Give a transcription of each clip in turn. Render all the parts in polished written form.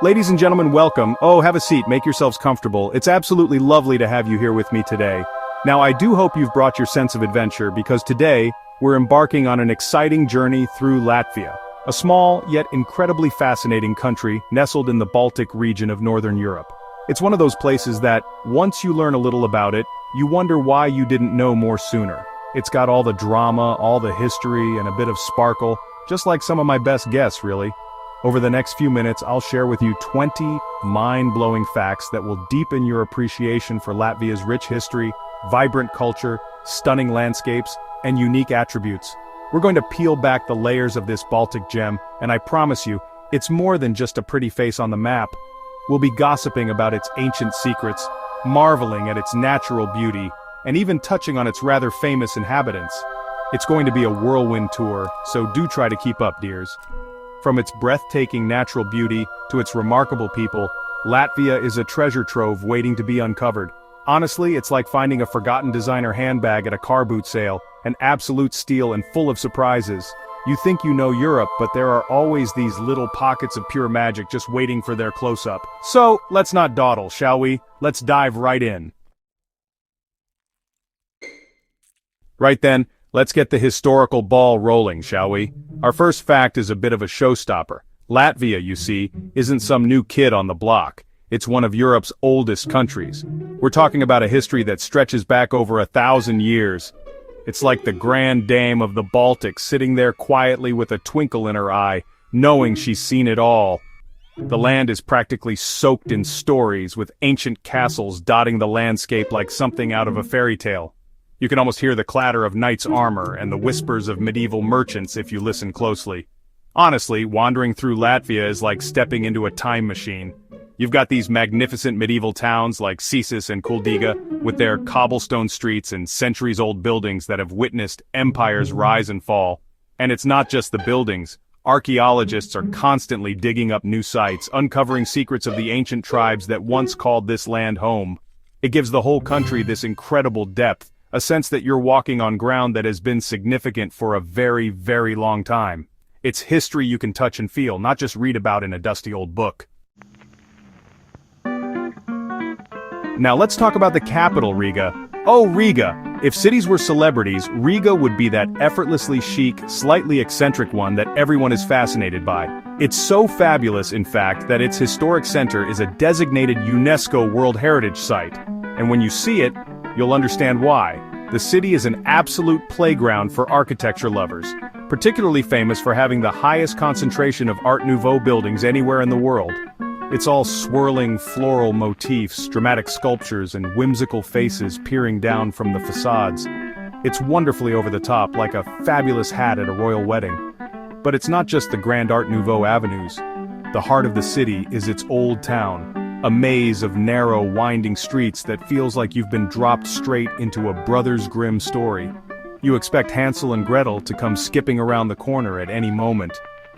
Ladies and gentlemen, welcome. Oh, have a seat, make yourselves comfortable. It's absolutely lovely to have you here with me today. Now, I do hope you've brought your sense of adventure because today, we're embarking on an exciting journey through Latvia, a small yet incredibly fascinating country nestled in the Baltic region of Northern Europe. It's one of those places that, once you learn a little about it, you wonder why you didn't know more sooner. It's got all the drama, all the history, and a bit of sparkle, just like some of my best guests, really. Over the next few minutes, I'll share with you 20 mind-blowing facts that will deepen your appreciation for Latvia's rich history, vibrant culture, stunning landscapes, and unique attributes. We're going to peel back the layers of this Baltic gem, and I promise you, it's more than just a pretty face on the map. We'll be gossiping about its ancient secrets, marveling at its natural beauty, and even touching on its rather famous inhabitants. It's going to be a whirlwind tour, so do try to keep up, dears. From its breathtaking natural beauty to its remarkable people, Latvia is a treasure trove waiting to be uncovered. Honestly, it's like finding a forgotten designer handbag at a car boot sale, an absolute steal and full of surprises. You think you know Europe, but there are always these little pockets of pure magic just waiting for their close-up. So, let's not dawdle, shall we? Let's dive right in. Right then, let's get the historical ball rolling, shall we? Our first fact is a bit of a showstopper. Latvia, you see, isn't some new kid on the block. It's one of Europe's oldest countries. We're talking about a history that stretches back over 1,000 years. It's like the grand dame of the Baltic sitting there quietly with a twinkle in her eye, knowing she's seen it all. The land is practically soaked in stories, with ancient castles dotting the landscape like something out of a fairy tale. You can almost hear the clatter of knights' armor and the whispers of medieval merchants if you listen closely. Honestly, wandering through Latvia is like stepping into a time machine. You've got these magnificent medieval towns like Sisis and Kuldiga, with their cobblestone streets and centuries-old buildings that have witnessed empires rise and fall. And it's not just the buildings. Archaeologists are constantly digging up new sites, uncovering secrets of the ancient tribes that once called this land home. It gives the whole country this incredible depth, a sense that you're walking on ground that has been significant for a very, very long time. It's history you can touch and feel, not just read about in a dusty old book. Now let's talk about the capital, Riga. Oh, Riga! If cities were celebrities, Riga would be that effortlessly chic, slightly eccentric one that everyone is fascinated by. It's so fabulous, in fact, that its historic center is a designated UNESCO World Heritage Site. And when you see it, you'll understand why. The city is an absolute playground for architecture lovers, particularly famous for having the highest concentration of Art Nouveau buildings anywhere in the world. It's all swirling floral motifs, dramatic sculptures, and whimsical faces peering down from the facades. It's wonderfully over the top, like a fabulous hat at a royal wedding. But it's not just the grand Art Nouveau avenues. The heart of the city is its old town. A maze of narrow, winding streets that feels like you've been dropped straight into a Brothers Grimm story. You expect Hansel and Gretel to come skipping around the corner at any moment.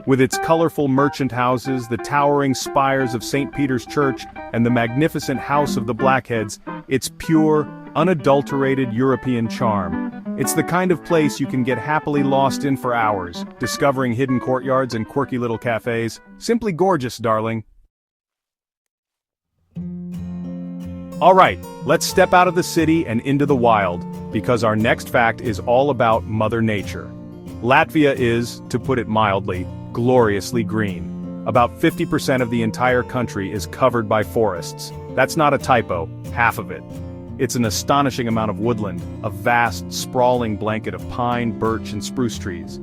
With its colorful merchant houses, the towering spires of St. Peter's Church, and the magnificent House of the Blackheads, it's pure, unadulterated European charm. It's the kind of place you can get happily lost in for hours, discovering hidden courtyards and quirky little cafes. Simply gorgeous, darling. Alright, let's step out of the city and into the wild, because our next fact is all about Mother Nature. Latvia is, to put it mildly, gloriously green. About 50% of the entire country is covered by forests. That's not a typo, half of it. It's an astonishing amount of woodland, a vast, sprawling blanket of pine, birch, and spruce trees.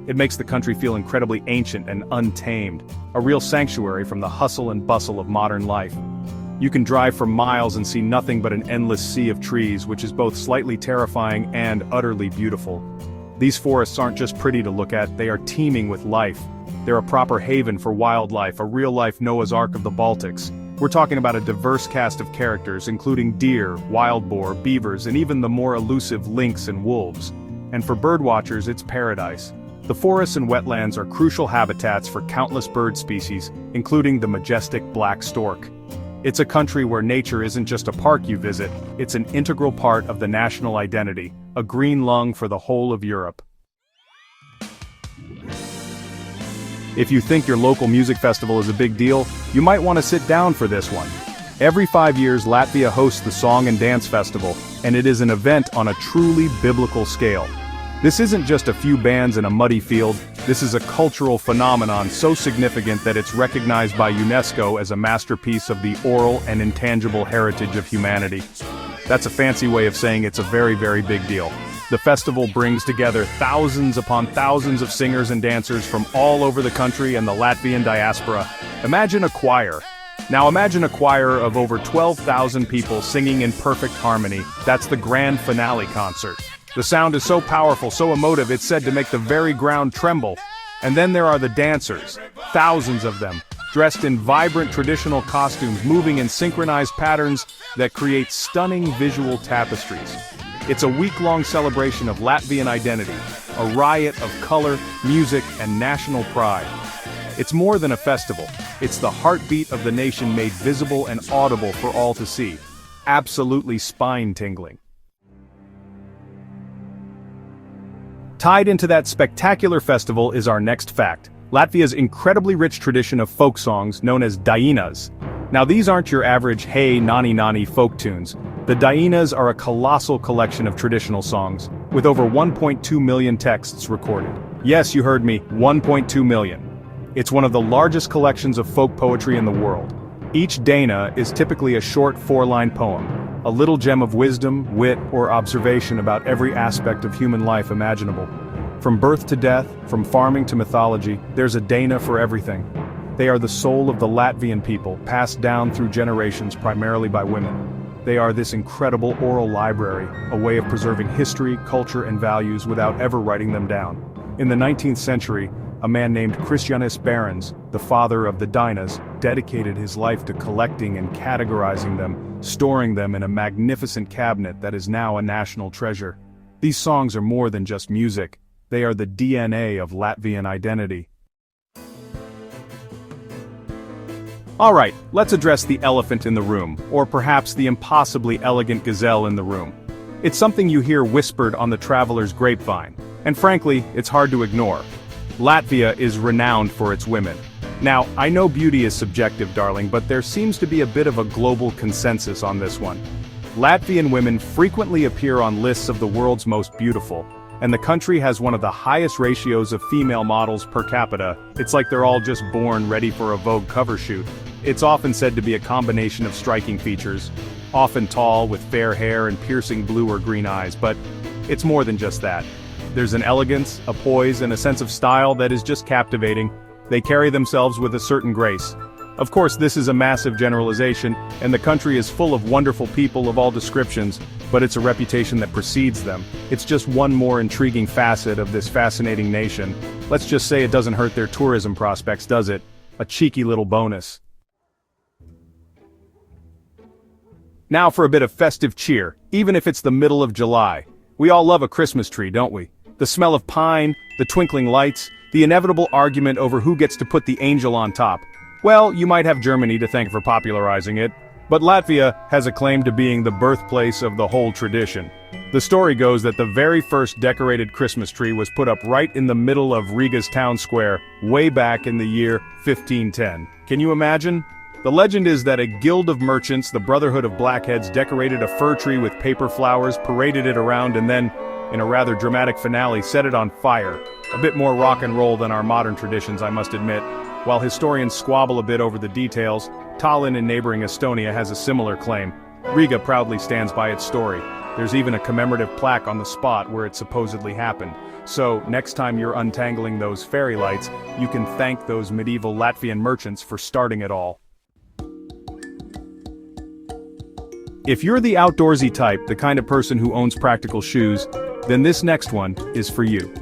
It makes the country feel incredibly ancient and untamed, a real sanctuary from the hustle and bustle of modern life. You can drive for miles and see nothing but an endless sea of trees, which is both slightly terrifying and utterly beautiful. These forests aren't just pretty to look at, they are teeming with life. They're a proper haven for wildlife, a real-life Noah's Ark of the Baltics. We're talking about a diverse cast of characters, including deer, wild boar, beavers, and even the more elusive lynx and wolves. And for birdwatchers, it's paradise. The forests and wetlands are crucial habitats for countless bird species, including the majestic black stork. It's a country where nature isn't just a park you visit, it's an integral part of the national identity, a green lung for the whole of Europe. If you think your local music festival is a big deal, you might want to sit down for this one. Every 5 years, Latvia hosts the Song and Dance Festival, and it is an event on a truly biblical scale. This isn't just a few bands in a muddy field, this is a cultural phenomenon so significant that it's recognized by UNESCO as a masterpiece of the oral and intangible heritage of humanity. That's a fancy way of saying it's a very, very big deal. The festival brings together thousands upon thousands of singers and dancers from all over the country and the Latvian diaspora. Imagine a choir. Now imagine a choir of over 12,000 people singing in perfect harmony. That's the grand finale concert. The sound is so powerful, so emotive, it's said to make the very ground tremble. And then there are the dancers, thousands of them, dressed in vibrant traditional costumes, moving in synchronized patterns that create stunning visual tapestries. It's a week-long celebration of Latvian identity, a riot of color, music, and national pride. It's more than a festival, it's the heartbeat of the nation made visible and audible for all to see. Absolutely spine-tingling. Tied into that spectacular festival is our next fact: Latvia's incredibly rich tradition of folk songs known as Dainas. Now these aren't your average hey nani nani folk tunes. The Dainas are a colossal collection of traditional songs, with over 1.2 million texts recorded. Yes, you heard me, 1.2 million. It's one of the largest collections of folk poetry in the world. Each Daina is typically a short 4-line poem, a little gem of wisdom, wit, or observation about every aspect of human life imaginable. From birth to death, from farming to mythology, there's a Daina for everything. They are the soul of the Latvian people, passed down through generations primarily by women. They are this incredible oral library, a way of preserving history, culture, and values without ever writing them down. In the 19th century, a man named Krišjānis Barons, the father of the Dainas, dedicated his life to collecting and categorizing them, storing them in a magnificent cabinet that is now a national treasure. These songs are more than just music, they are the DNA of Latvian identity. Alright, let's address the elephant in the room, or perhaps the impossibly elegant gazelle in the room. It's something you hear whispered on the traveler's grapevine, and frankly, it's hard to ignore. Latvia is renowned for its women. Now, I know beauty is subjective, darling, but there seems to be a bit of a global consensus on this one. Latvian women frequently appear on lists of the world's most beautiful, and the country has one of the highest ratios of female models per capita. It's like they're all just born ready for a Vogue cover shoot. It's often said to be a combination of striking features, often tall with fair hair and piercing blue or green eyes, but it's more than just that. There's an elegance, a poise, and a sense of style that is just captivating. They carry themselves with a certain grace. Of course, this is a massive generalization, and the country is full of wonderful people of all descriptions, but it's a reputation that precedes them. It's just one more intriguing facet of this fascinating nation. Let's just say it doesn't hurt their tourism prospects, does it? A cheeky little bonus. Now for a bit of festive cheer, even if it's the middle of July. We all love a Christmas tree, don't we? The smell of pine, the twinkling lights, the inevitable argument over who gets to put the angel on top. Well, you might have Germany to thank for popularizing it, but Latvia has a claim to being the birthplace of the whole tradition. The story goes that the very first decorated Christmas tree was put up right in the middle of Riga's town square, way back in the year 1510. Can you imagine? The legend is that a guild of merchants, the Brotherhood of Blackheads, decorated a fir tree with paper flowers, paraded it around, and then, in a rather dramatic finale, set it on fire. A bit more rock and roll than our modern traditions, I must admit. While historians squabble a bit over the details, Tallinn in neighboring Estonia has a similar claim. Riga proudly stands by its story. There's even a commemorative plaque on the spot where it supposedly happened. So, next time you're untangling those fairy lights, you can thank those medieval Latvian merchants for starting it all. If you're the outdoorsy type, the kind of person who owns practical shoes, then this next one is for you.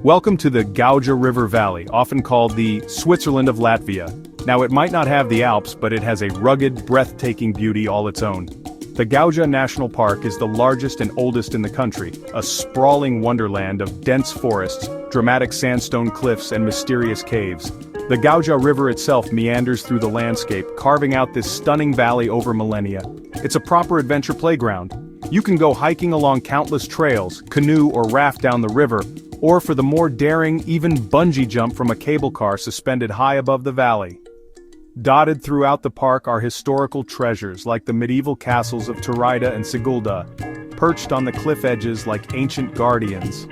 Welcome to the Gauja River Valley, often called the Switzerland of Latvia. Now it might not have the Alps, but it has a rugged, breathtaking beauty all its own. The Gauja National Park is the largest and oldest in the country, a sprawling wonderland of dense forests, dramatic sandstone cliffs, and mysterious caves. The Gauja River itself meanders through the landscape, carving out this stunning valley over millennia. It's a proper adventure playground. You can go hiking along countless trails, canoe or raft down the river, or for the more daring, even bungee jump from a cable car suspended high above the valley. Dotted throughout the park are historical treasures like the medieval castles of Turida and Sigulda, perched on the cliff edges like ancient guardians.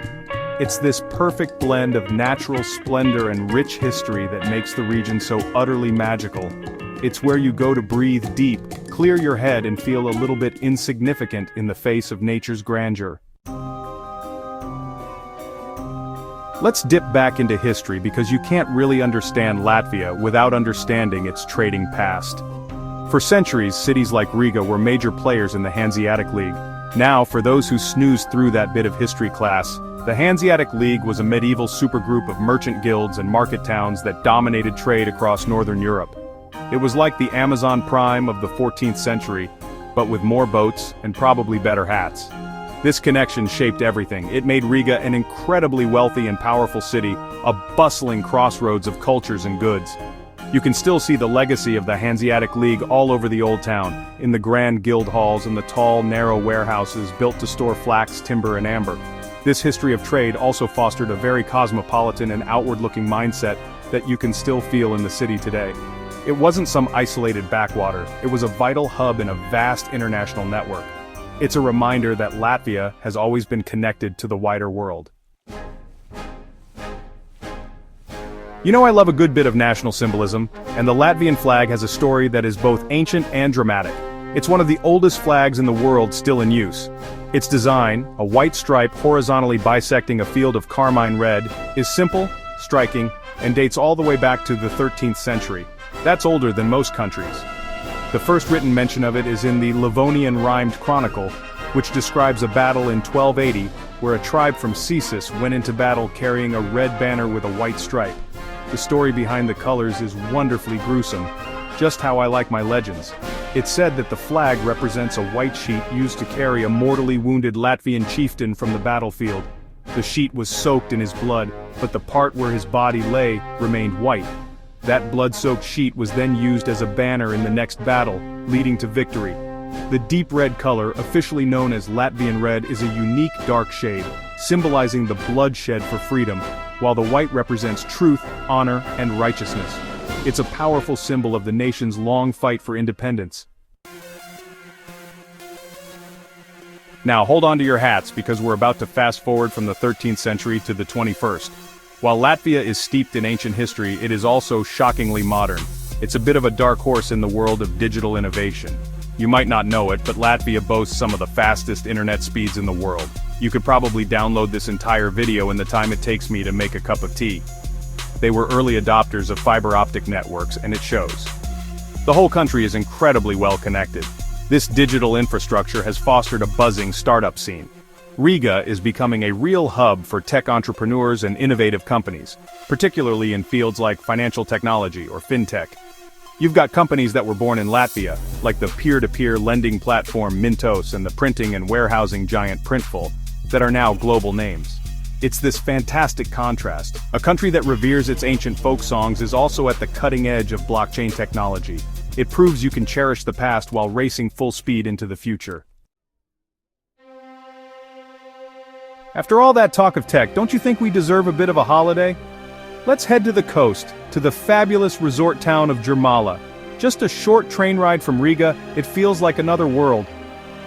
It's this perfect blend of natural splendor and rich history that makes the region so utterly magical. It's where you go to breathe deep, clear your head and feel a little bit insignificant in the face of nature's grandeur. Let's dip back into history because you can't really understand Latvia without understanding its trading past. For centuries, cities like Riga were major players in the Hanseatic League. Now, for those who snoozed through that bit of history class, the Hanseatic League was a medieval supergroup of merchant guilds and market towns that dominated trade across northern Europe. It was like the Amazon Prime of the 14th century, but with more boats and probably better hats. This connection shaped everything. It made Riga an incredibly wealthy and powerful city, a bustling crossroads of cultures and goods. You can still see the legacy of the Hanseatic League all over the old town, in the grand guild halls and the tall, narrow warehouses built to store flax, timber and amber. This history of trade also fostered a very cosmopolitan and outward-looking mindset that you can still feel in the city today. It wasn't some isolated backwater, it was a vital hub in a vast international network. It's a reminder that Latvia has always been connected to the wider world. You know, I love a good bit of national symbolism, and the Latvian flag has a story that is both ancient and dramatic. It's one of the oldest flags in the world still in use. Its design, a white stripe horizontally bisecting a field of carmine red, is simple, striking, and dates all the way back to the 13th century. That's older than most countries. The first written mention of it is in the Livonian Rhymed Chronicle, which describes a battle in 1280, where a tribe from Cesis went into battle carrying a red banner with a white stripe. The story behind the colors is wonderfully gruesome, just how I like my legends. It's said that the flag represents a white sheet used to carry a mortally wounded Latvian chieftain from the battlefield. The sheet was soaked in his blood, but the part where his body lay remained white. That blood-soaked sheet was then used as a banner in the next battle, leading to victory. The deep red color, officially known as Latvian red, is a unique dark shade, symbolizing the bloodshed for freedom, while the white represents truth, honor, and righteousness. It's a powerful symbol of the nation's long fight for independence. Now hold on to your hats because we're about to fast forward from the 13th century to the 21st. While Latvia is steeped in ancient history, it is also shockingly modern. It's a bit of a dark horse in the world of digital innovation. You might not know it, but Latvia boasts some of the fastest internet speeds in the world. You could probably download this entire video in the time it takes me to make a cup of tea. They were early adopters of fiber optic networks, and it shows. The whole country is incredibly well connected. This digital infrastructure has fostered a buzzing startup scene. Riga is becoming a real hub for tech entrepreneurs and innovative companies, particularly in fields like financial technology or fintech. You've got companies that were born in Latvia, like the peer-to-peer lending platform Mintos and the printing and warehousing giant Printful, that are now global names. It's this fantastic contrast. A country that reveres its ancient folk songs is also at the cutting edge of blockchain technology. It proves you can cherish the past while racing full speed into the future. After all that talk of tech, don't you think we deserve a bit of a holiday? Let's head to the coast, to the fabulous resort town of Jurmala. Just a short train ride from Riga, it feels like another world.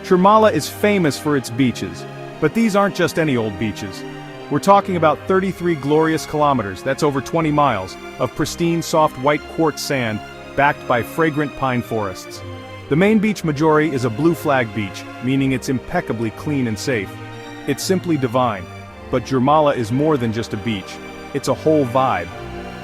Jurmala is famous for its beaches, but these aren't just any old beaches. We're talking about 33 glorious kilometers, that's over 20 miles, of pristine soft white quartz sand, backed by fragrant pine forests. The main beach Majori is a blue flag beach, meaning it's impeccably clean and safe. It's simply divine, but Jurmala is more than just a beach. It's a whole vibe.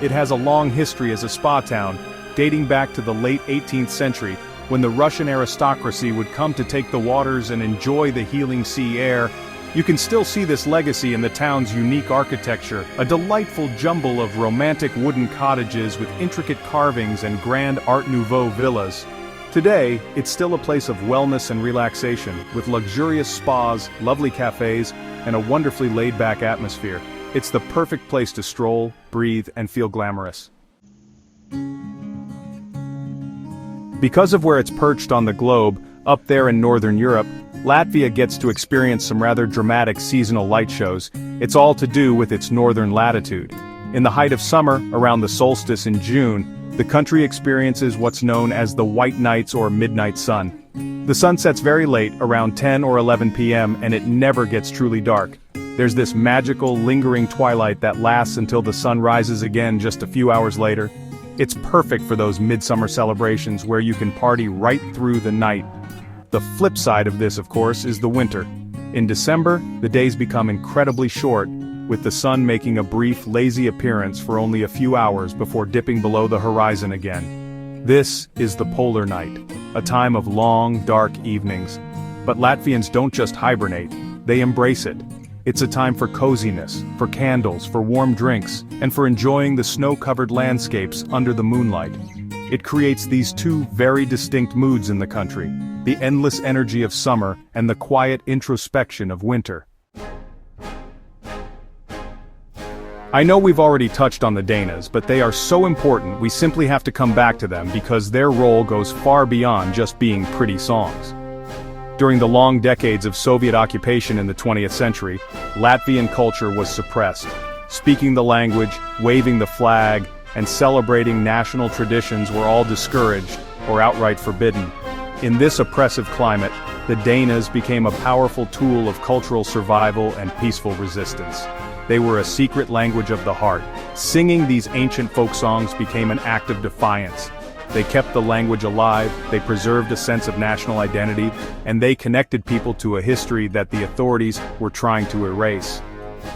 It has a long history as a spa town, dating back to the late 18th century, when the Russian aristocracy would come to take the waters and enjoy the healing sea air. You can still see this legacy in the town's unique architecture, a delightful jumble of romantic wooden cottages with intricate carvings and grand Art Nouveau villas. Today, it's still a place of wellness and relaxation, with luxurious spas, lovely cafes, and a wonderfully laid-back atmosphere. It's the perfect place to stroll, breathe, and feel glamorous. Because of where it's perched on the globe, up there in northern Europe, Latvia gets to experience some rather dramatic seasonal light shows. It's all to do with its northern latitude. In the height of summer, around the solstice in June, the country experiences what's known as the white nights or midnight sun. The sun sets very late, around 10 or 11 p.m., and it never gets truly dark. There's this magical, lingering twilight that lasts until the sun rises again just a few hours later. It's perfect for those midsummer celebrations where you can party right through the night. The flip side of this, of course, is the winter. In December, the days become incredibly short, with the sun making a brief, lazy appearance for only a few hours before dipping below the horizon again. This is the polar night, a time of long, dark evenings. But Latvians don't just hibernate, they embrace it. It's a time for coziness, for candles, for warm drinks, and for enjoying the snow-covered landscapes under the moonlight. It creates these two very distinct moods in the country, the endless energy of summer and the quiet introspection of winter. I know we've already touched on the Dainas, but they are so important we simply have to come back to them because their role goes far beyond just being pretty songs. During the long decades of Soviet occupation in the 20th century, Latvian culture was suppressed. Speaking the language, waving the flag, and celebrating national traditions were all discouraged or outright forbidden. In this oppressive climate, the Dainas became a powerful tool of cultural survival and peaceful resistance. They were a secret language of the heart. Singing these ancient folk songs became an act of defiance. They kept the language alive, they preserved a sense of national identity, and they connected people to a history that the authorities were trying to erase.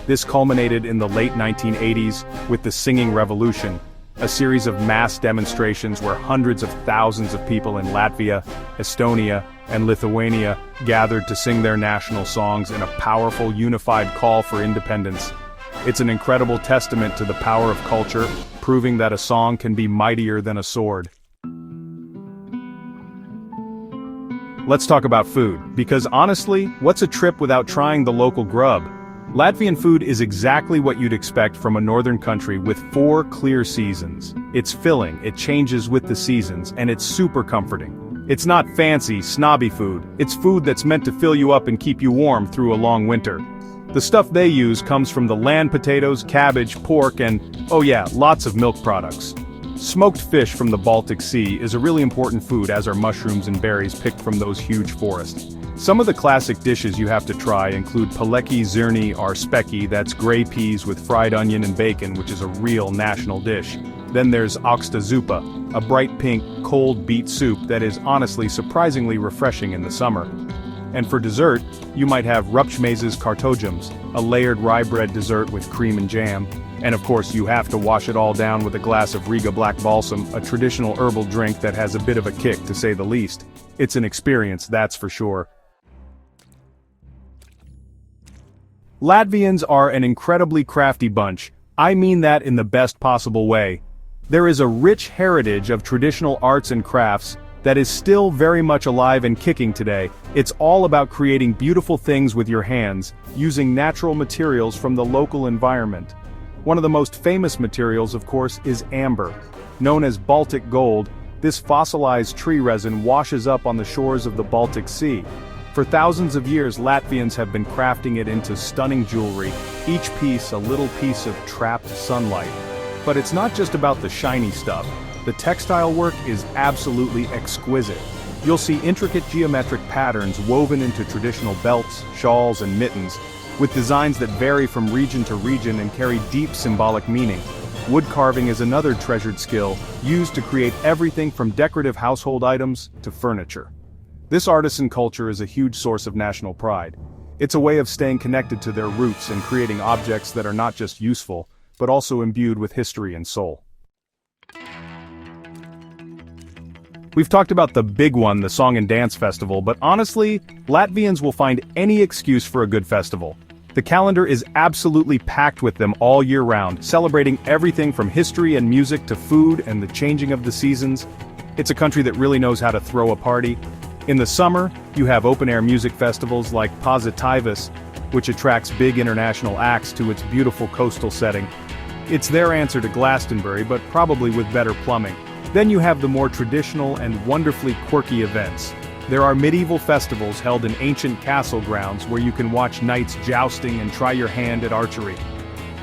This culminated in the late 1980s with the Singing Revolution, a series of mass demonstrations where hundreds of thousands of people in Latvia, Estonia, and Lithuania gathered to sing their national songs in a powerful, unified call for independence. It's an incredible testament to the power of culture, proving that a song can be mightier than a sword. Let's talk about food, because honestly, what's a trip without trying the local grub? Latvian food is exactly what you'd expect from a northern country with 4 clear seasons. It's filling, it changes with the seasons, and it's super comforting. It's not fancy, snobby food, it's food that's meant to fill you up and keep you warm through a long winter. The stuff they use comes from the land potatoes, cabbage, pork, and, oh yeah, lots of milk products. Smoked fish from the Baltic Sea is a really important food, as are mushrooms and berries picked from those huge forests. Some of the classic dishes you have to try include paleki zirni or speki, that's gray peas with fried onion and bacon, which is a real national dish. Then there's oxta zupa, a bright pink, cold beet soup that is honestly surprisingly refreshing in the summer. And for dessert, you might have rupchmezes kartojums, a layered rye bread dessert with cream and jam. And of course you have to wash it all down with a glass of Riga black balsam, a traditional herbal drink that has a bit of a kick to say the least. It's an experience, that's for sure. Latvians are an incredibly crafty bunch. I mean that in the best possible way. There is a rich heritage of traditional arts and crafts that is still very much alive and kicking today. It's all about creating beautiful things with your hands, using natural materials from the local environment. One of the most famous materials, of course, is amber. Known as Baltic gold, this fossilized tree resin washes up on the shores of the Baltic Sea. For thousands of years, Latvians have been crafting it into stunning jewelry, each piece a little piece of trapped sunlight. But it's not just about the shiny stuff. The textile work is absolutely exquisite. You'll see intricate geometric patterns woven into traditional belts, shawls, and mittens, with designs that vary from region to region and carry deep symbolic meaning. Wood carving is another treasured skill, used to create everything from decorative household items to furniture. This artisan culture is a huge source of national pride. It's a way of staying connected to their roots and creating objects that are not just useful, but also imbued with history and soul. We've talked about the big one, the Song and Dance Festival, but honestly, Latvians will find any excuse for a good festival. The calendar is absolutely packed with them all year round, celebrating everything from history and music to food and the changing of the seasons. It's a country that really knows how to throw a party. In the summer, you have open-air music festivals like Positivus, which attracts big international acts to its beautiful coastal setting. It's their answer to Glastonbury, but probably with better plumbing. Then you have the more traditional and wonderfully quirky events. There are medieval festivals held in ancient castle grounds where you can watch knights jousting and try your hand at archery.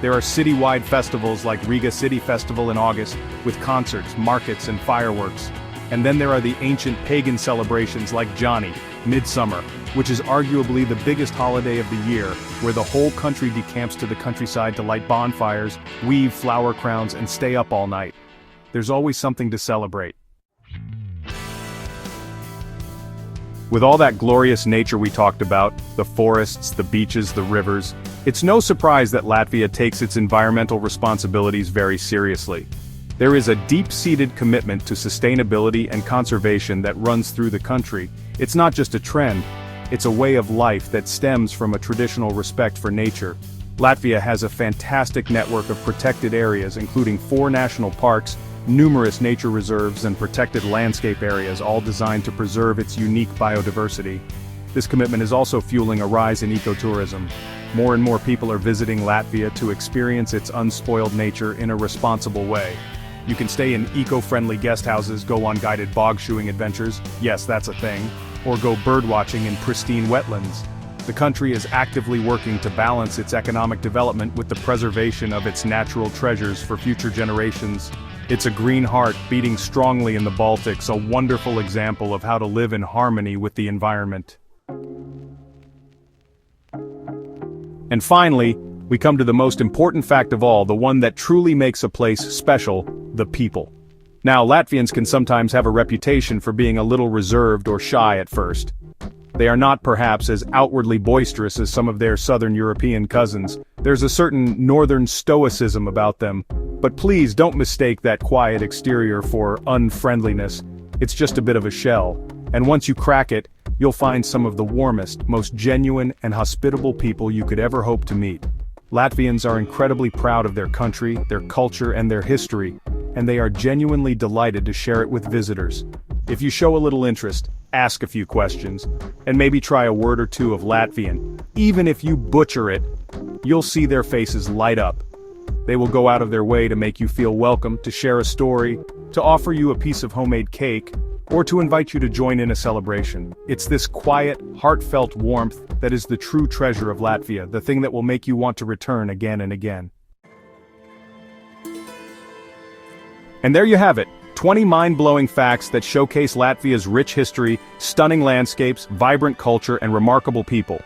There are city-wide festivals like Riga City Festival in August, with concerts, markets, and fireworks. And then there are the ancient pagan celebrations like Johnny, Midsummer, which is arguably the biggest holiday of the year, where the whole country decamps to the countryside to light bonfires, weave flower crowns, and stay up all night. There's always something to celebrate. With all that glorious nature we talked about, the forests, the beaches, the rivers, it's no surprise that Latvia takes its environmental responsibilities very seriously. There is a deep-seated commitment to sustainability and conservation that runs through the country. It's not just a trend, it's a way of life that stems from a traditional respect for nature. Latvia has a fantastic network of protected areas including 4 national parks, numerous nature reserves and protected landscape areas, all designed to preserve its unique biodiversity. This commitment is also fueling a rise in ecotourism. More and more people are visiting Latvia to experience its unspoiled nature in a responsible way. You can stay in eco-friendly guest houses, go on guided bog shoeing adventures, yes, that's a thing, or go birdwatching in pristine wetlands. The country is actively working to balance its economic development with the preservation of its natural treasures for future generations. It's a green heart beating strongly in the Baltics, a wonderful example of how to live in harmony with the environment. And finally, we come to the most important fact of all, the one that truly makes a place special, the people. Now, Latvians can sometimes have a reputation for being a little reserved or shy at first. They are not perhaps as outwardly boisterous as some of their southern European cousins. There's a certain northern stoicism about them. But please don't mistake that quiet exterior for unfriendliness. It's just a bit of a shell. And once you crack it, you'll find some of the warmest, most genuine and hospitable people you could ever hope to meet. Latvians are incredibly proud of their country, their culture, and their history, and they are genuinely delighted to share it with visitors. If you show a little interest, ask a few questions, and maybe try a word or two of Latvian. Even if you butcher it, you'll see their faces light up. They will go out of their way to make you feel welcome, to share a story, to offer you a piece of homemade cake, or to invite you to join in a celebration. It's this quiet, heartfelt warmth that is the true treasure of Latvia, the thing that will make you want to return again and again. And there you have it, 20 mind-blowing facts that showcase Latvia's rich history, stunning landscapes, vibrant culture, and remarkable people.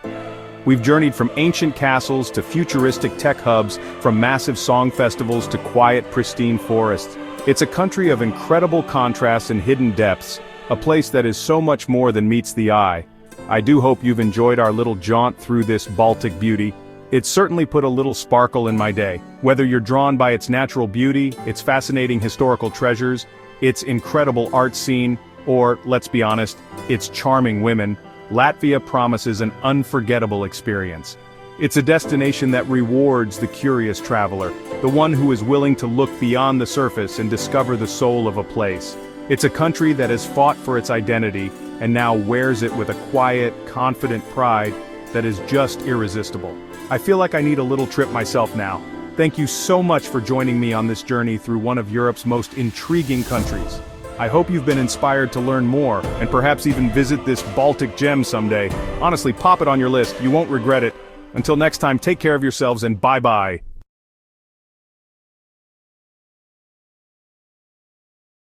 We've journeyed from ancient castles to futuristic tech hubs, from massive song festivals to quiet, pristine forests. It's a country of incredible contrasts and hidden depths, a place that is so much more than meets the eye. I do hope you've enjoyed our little jaunt through this Baltic beauty. It's certainly put a little sparkle in my day. Whether you're drawn by its natural beauty, its fascinating historical treasures, its incredible art scene, or, let's be honest, its charming women, Latvia promises an unforgettable experience. It's a destination that rewards the curious traveler, the one who is willing to look beyond the surface and discover the soul of a place. It's a country that has fought for its identity and now wears it with a quiet, confident pride that is just irresistible. I feel like I need a little trip myself now. Thank you so much for joining me on this journey through one of Europe's most intriguing countries. I hope you've been inspired to learn more, and perhaps even visit this Baltic gem someday. Honestly, pop it on your list, you won't regret it. Until next time, take care of yourselves and bye-bye.